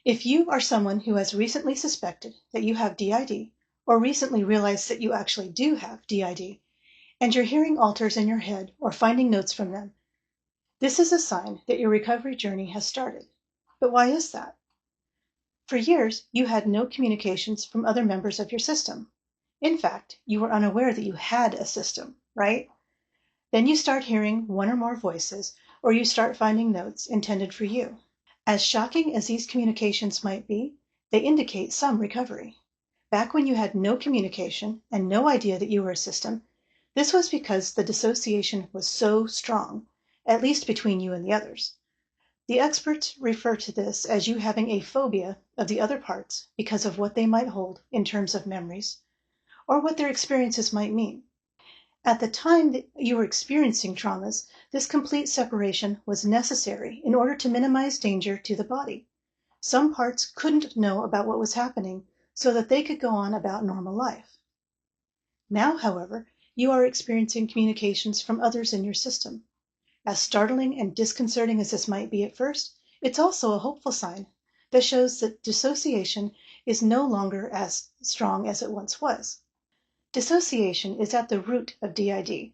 If you are someone who has recently suspected that you have DID, or recently realized that you actually do have DID, and you're hearing alters in your head or finding notes from them, this is a sign that your recovery journey has started. But why is that? For years, you had no communications from other members of your system. In fact, you were unaware that you had a system, right? Then you start hearing one or more voices, or you start finding notes intended for you. As shocking as these communications might be, they indicate some recovery. Back when you had no communication and no idea that you were a system, this was because the dissociation was so strong, at least between you and the others. The experts refer to this as you having a phobia of the other parts because of what they might hold in terms of memories, or what their experiences might mean. At the time that you were experiencing traumas, this complete separation was necessary in order to minimize danger to the body. Some parts couldn't know about what was happening so that they could go on about normal life. Now, however, you are experiencing communications from others in your system. As startling and disconcerting as this might be at first, it's also a hopeful sign that shows that dissociation is no longer as strong as it once was. Dissociation is at the root of DID.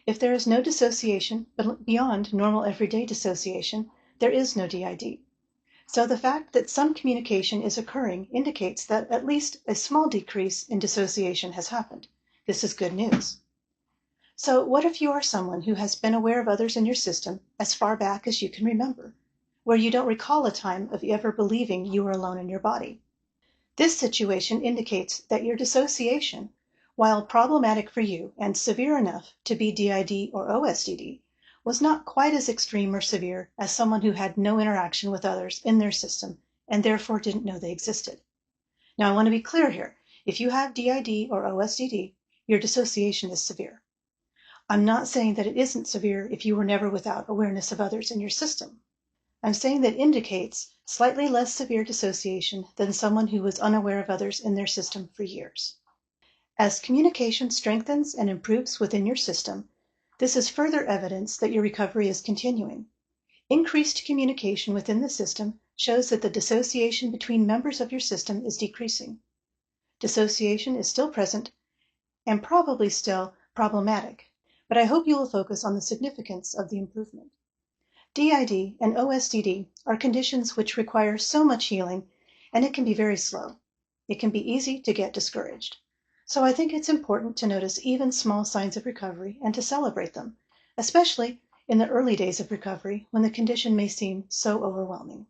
If there is no dissociation beyond normal everyday dissociation, there is no DID. So the fact that some communication is occurring indicates that at least a small decrease in dissociation has happened. This is good news. So what if you are someone who has been aware of others in your system as far back as you can remember, where you don't recall a time of ever believing you were alone in your body? This situation indicates that your dissociation, while problematic for you and severe enough to be DID or OSDD, was not quite as extreme or severe as someone who had no interaction with others in their system and therefore didn't know they existed. Now, I want to be clear here. If you have DID or OSDD, your dissociation is severe. I'm not saying that it isn't severe if you were never without awareness of others in your system. I'm saying that indicates slightly less severe dissociation than someone who was unaware of others in their system for years. As communication strengthens and improves within your system, this is further evidence that your recovery is continuing. Increased communication within the system shows that the dissociation between members of your system is decreasing. Dissociation is still present and probably still problematic, but I hope you will focus on the significance of the improvement. DID and OSDD are conditions which require so much healing, and it can be very slow. It can be easy to get discouraged. So I think it's important to notice even small signs of recovery and to celebrate them, especially in the early days of recovery when the condition may seem so overwhelming.